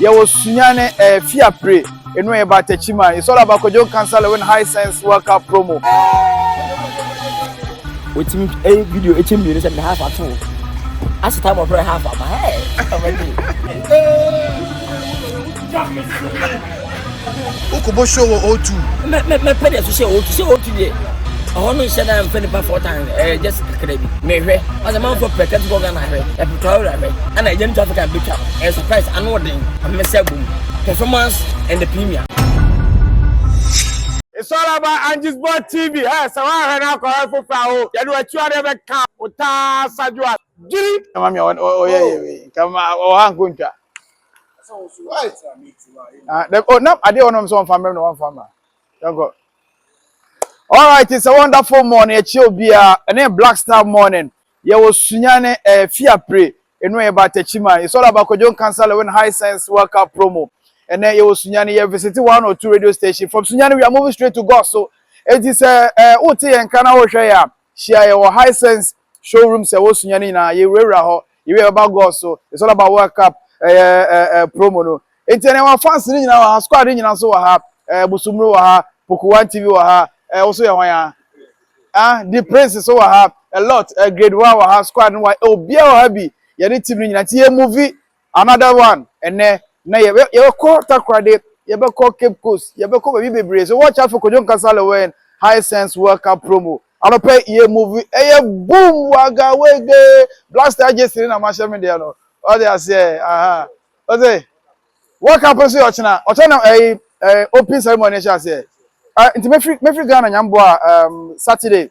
ye was Sunyane Fia Pre, and no about Techima. It's all about Kwadwo Nkansah Lilwin Hisense World Cup promo. With a video, 18 minutes and a half at all. As a time of half of my head. Ukubo show O2. My penny to say O2. I want to send them 4 times. Just crazy. Maybe as a man for President Ghana, a Pretoria, and I didn't have a big up. As a price, I'm not doing a messable performance and the premium. It's all about Angie's Board TV. Yes, I want to call for Frau. You know, you are never come. Ota Sajua. Giri. Come on, oh yeah. Come on, Gunta. Oh no, I didn't want some family, no one family. You go. All right, it's a wonderful morning. It's your beer, and then Black Star morning. You was Sunyane Fia Pre. You know about Techima. It's all about Kwadwo Nkansah Lilwin Hisense World Cup promo. And then you was Sunyane. You visited 1 or 2 radio stations. From Sunyane, we are moving straight to God. So it is Uti and Kana Oshaya. Share your Hisense showroom. Se was Sunyane na you we about God. So it's all about World Cup promo. No, it's anyone fancy now. Squad in so ha Busumru ha Pokuwan TV ha. Also the princes so have a lot grade 1 have squad and why obia happy you need team ni movie another one and na you call takrade you be call Cape Coast you be call baby bebre so watch out for Kwadwo Nkansah Lilwin Hisense World Cup promo alo pay movie boom waga wege blast just na ma share me there no all they say okay what happens you ochina open ceremony shall say into me free Ghana nyamboa Saturday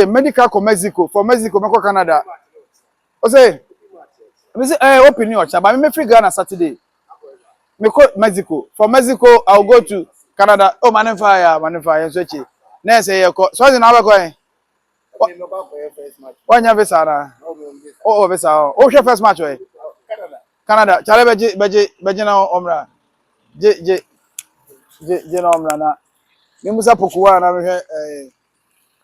medical for Mexico me Canada. O say me say open new cha but me free Ghana Saturday. Me go Mexico. For Mexico I'll go to Canada. Oh manify so chi. Na say you go. So na go eh. Wanya visa na. Oh visa. Oh share first match eh. Canada. Chale beje na omra. Je na omra na. Musa Pokuwa na me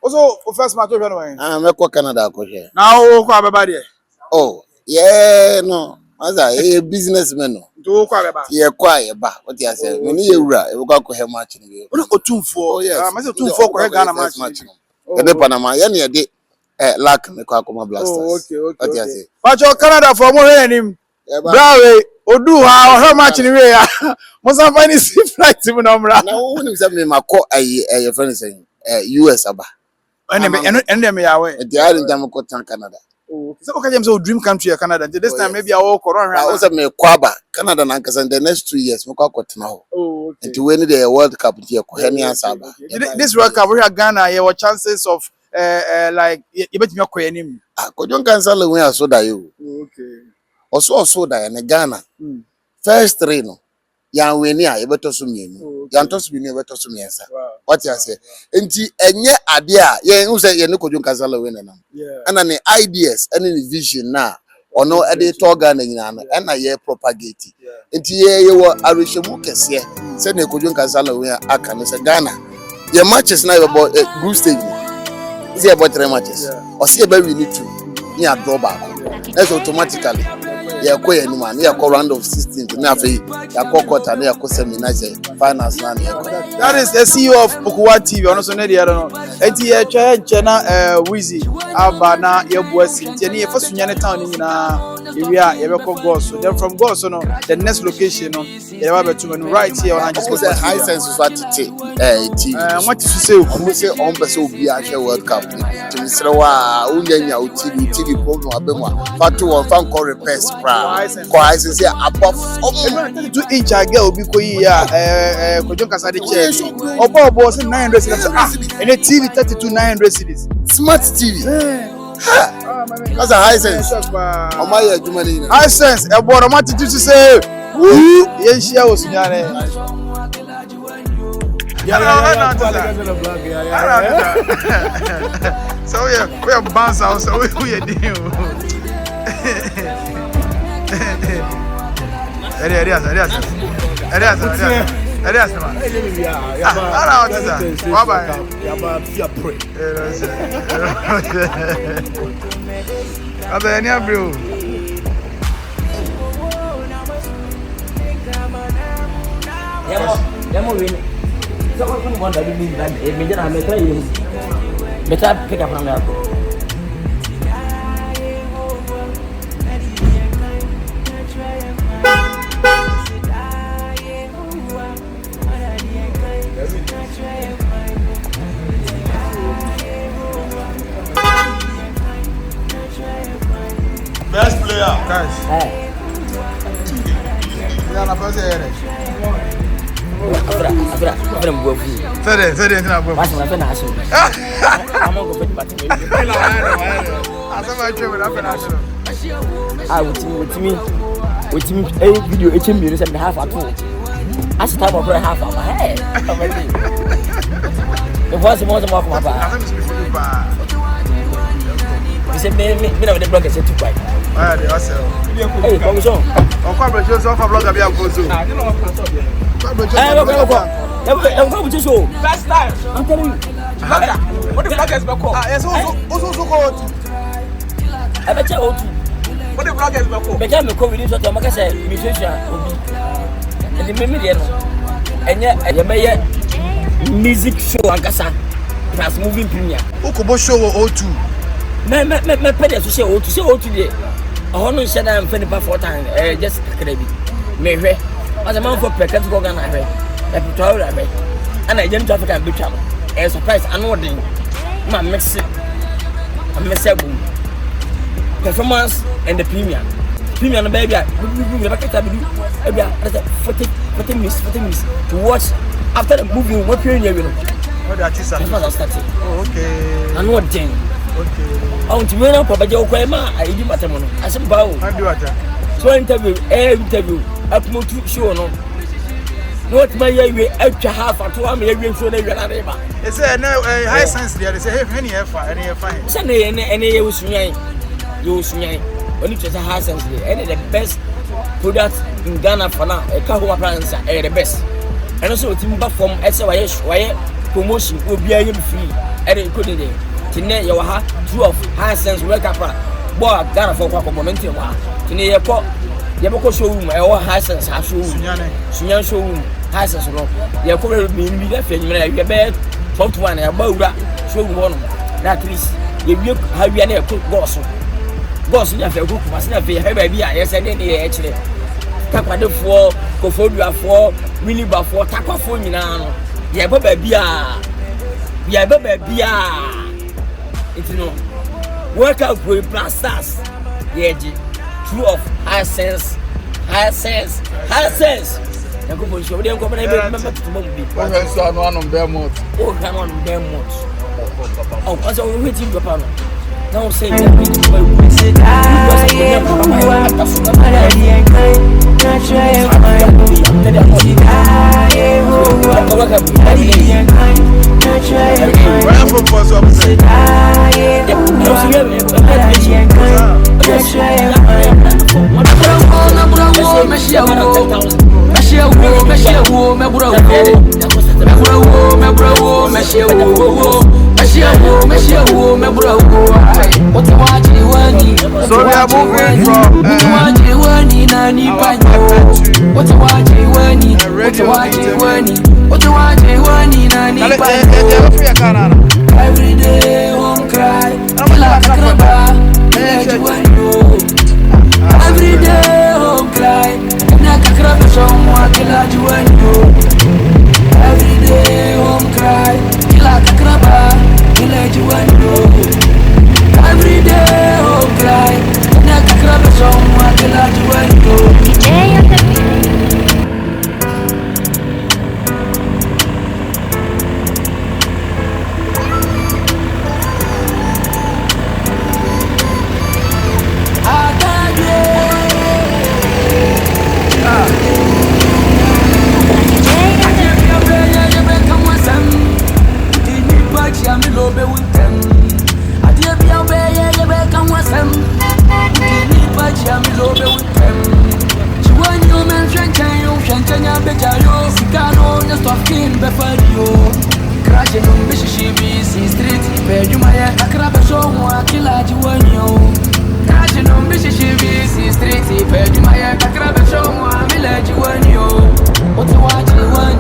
also first match no when me ko Canada ko here now ko abeba there oh yeah no as a businessman no to ko abeba ye kwa ye ba what you say me ni ewura e ko ko he match ni o otumfo yes me say otumfo ko he Ghana match e de Panama ye na de lack me ko akoma Blasters okay what you say match Canada for mo henim brawe odu ha o match ni we ya mo san find see flight mo na mra na wo ni say me makọ aye friend saying US aba and me yawe e dey are jam ko tan Canada so okay James dream country Canada this time maybe I will corona I was me kwaba Canada na nkasa the next 2 years me ko tena ho and to win the World Cup here ko he answer aba this World Cup we are Ghana your chances of like you bet me ko enim Kwadwo Nkansah Lilwin aso da you okay also da na Ghana first 3 no ya weni a yebeto so mienu ya nto so mienu yebeto so miensa what you say enti enye ade a ye hu say ye ne Kwadwo Nkansah Lilwin na ana ne ideas ana ne vision na ono ade to Ghana nyina na ana ye propagate enti ye wo arishemu kese se ne Kwadwo Nkansah Lilwin aka no se Ghana ye matches na ye bo group stage is ye about 3 matches or see about we need to near draw back that's automatically ya ko ya nima na ya ko round of 16 na afi ya ko quarter na ya ko semi na say finals na na that is the CEO of Kumawood TV ono so na dey no enti ye twa na Wizzy aba na ye boasi enti ne ye fa Sunyane town ni nyina area ye be ko goals so then from goals so no the next location no ye ba betu no right here on just Hisense Society TV what to say o say on be so obi a share World Cup to misrewa unyanya o TV problem abemwa fatu on fan call repair Hisense say above 32-inch girl obi ko yi ya Kwadwo Nkansah de chair obo say 900 cedis and a TV 32 900 cedis smart TV that's a Hisense o ma ye adwuma ni Hisense e bo no mati to say woo ye share o Sunyane so we are bounce out so we are deal Yamo win. So what want to be that me jana me try you. Better pick up from there. Best player. Guys. Yeah, na pose here. Abra mbofu. Sede ntina bo. What's my friend aso? I'm going to put back. Asama twa na pena so. Ah, with me. Video HM you say half at all. As type of half of my head. It was more than walk my bar. You said me know the blog is too quiet. Ah, they also. Hey, come on. On Kwadwo so for blog abi afoso. First time. I'm telling you. What the bloggers be called? Yes, also go. I bet you all too. What the bloggers be called? Better me come with this what I say musician obi. And the media no. Enya be music show Nkansah. Fast moving premier. Ukobo show O2. Me pede so say O2 dey. Ahono nhyɛ da mfa nipa 4 times just kakra bi. Me hwɛ. As a man for president go Ghana hwɛ. Repertoire hwɛ. Ana agent to Africa be twam. Surprise ano den. Ma mix it. I'm boom. Performance and the premium. Premium no baby. We back at be do. Ebia 40 minutes to watch after the movie what period you know. What the artist are? Oh, okay. Ano den. Okay. I want to win up Papa Joe Kwema. I did matter mono. I said bow. I do what? So interview up mo to show no. What my way extra half at 2 am so they are neighbor. It's a no Hisense there. They say hey any fine. Say any you sunyan. You sunyan. When it is a Hisense there. Any the best product in Ghana for now. A car who appliance the best. And also timber from SY promotion will be free. And it couldn't there. Tine ye wa ha 2 of Hisense World Cup Boy Ghana for kwa momentum wa tine ye ko showroom e wo Hisense ha showroom sunyan showroom Hisense no ye ko be mi da fe nyina ye be top 1 e ba wura showroom no na at least ye wie ha wi na e ko boss ya fe ko kuma na fe he ba bi a ye se ne ye kire takwadefo kofoduafo minibafo takwafo nyina no ye ba bi a it's no work out with blasters. Yeah, 2 of Hisense. You go for show. They come and remember to move. Okay, so I'm on Belmont. Oh, come on, Belmont. Oh, as I was waiting for Pano. Now say So we are moving from every day home cry every day home cry every day home cry every day home cry What you watching?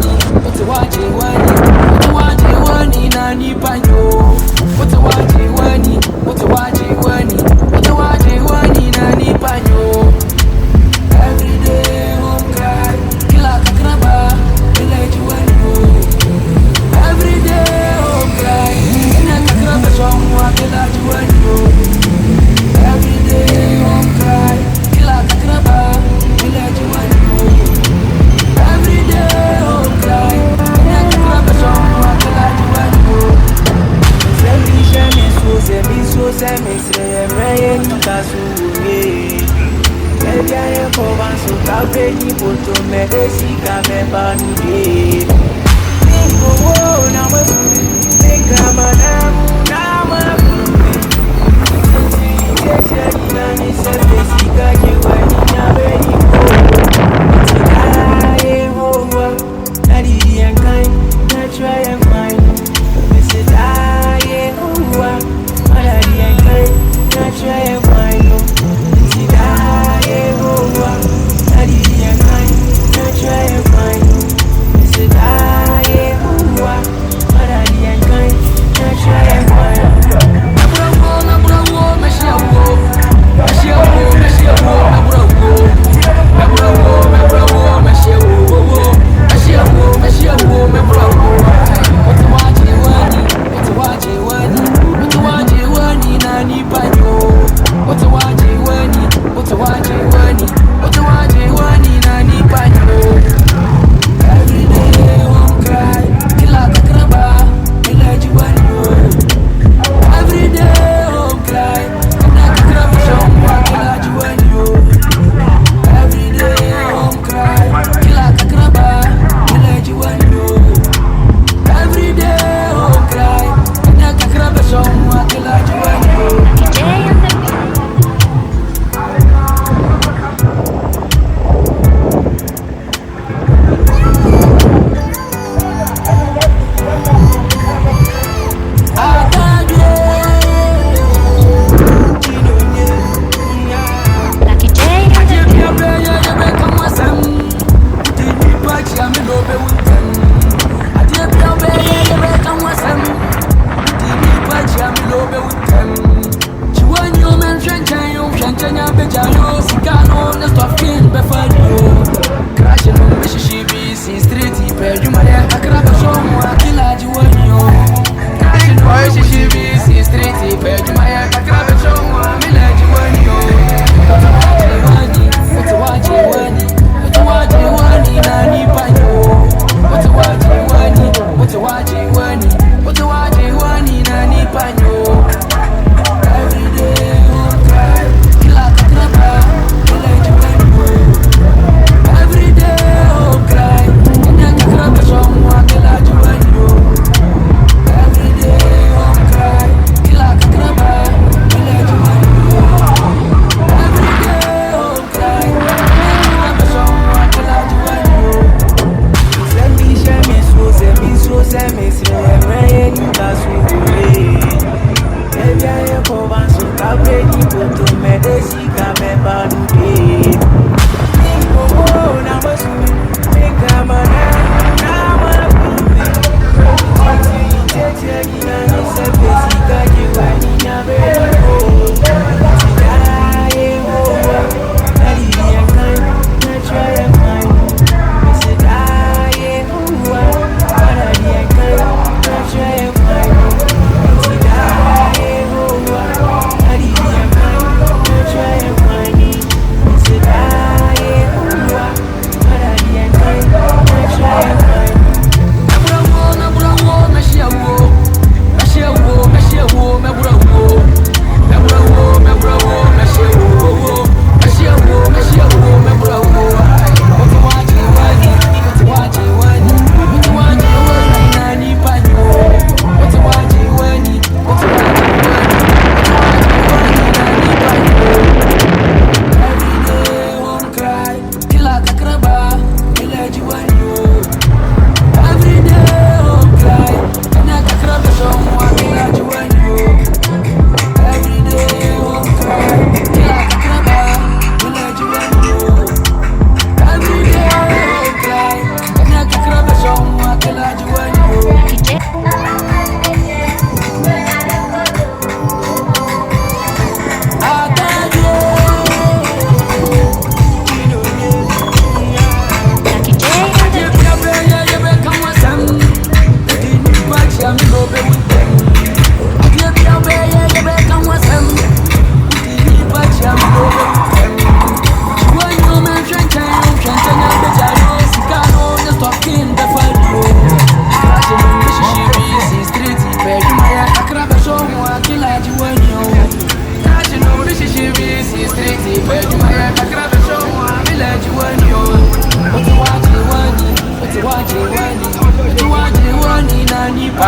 to me de sika me banude. Oh, na ma sika na ma na ni se de sika ke wa ni na be ni ko. Ai ho wa na di en kai na try and find. Me say ai ho wa na di en kai na try and find. Me say ai ho wa na di en kai na try and find. Me say ai ho wa na di en kai na try and find. Na bravo, me shia wo, na bravo.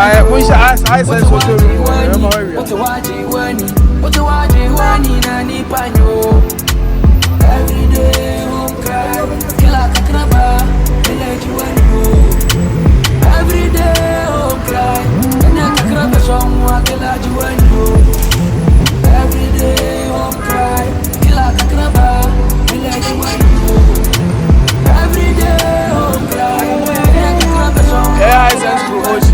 Which Hisense World Cup Tour. Every day home cry, kill a kakraba, village when you. Every day home cry, and a kakraba song, kill a juanu. Every day home cry, kill a kakraba, village when you. Every day home cry, and a kakraba song, Hisense World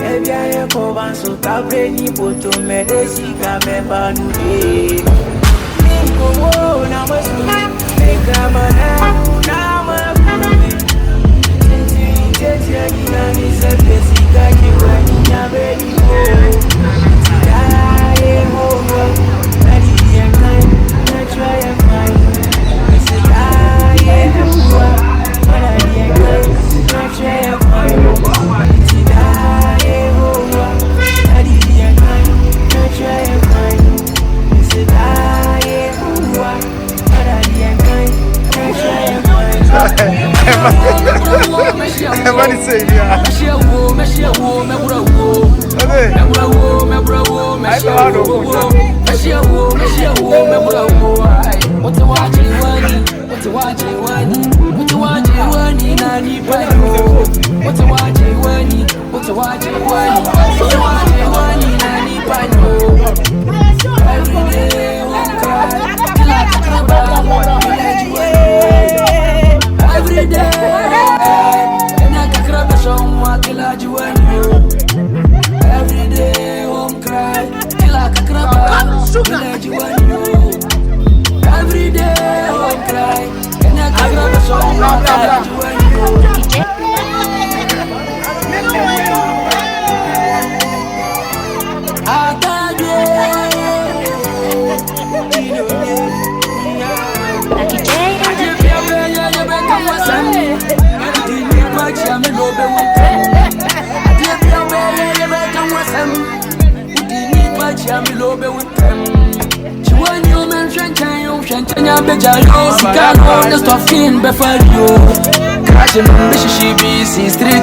Ebya ye koban so tabre ni boto me desi ka me banude. Ninko wo na masu me kamana na makumi. Tete ni na ni se desi ka ki wani na beni ko. Tidaye ho na di yankai na try and find. Tidaye ho na di yankai na try and find. Everybody say yeah. Every day, and I can grab a song, kill a juvenile. Every day, home cry, kill a crab, kill a juvenile. Every day, home cry, and I can grab a song, kill a juvenile. Street,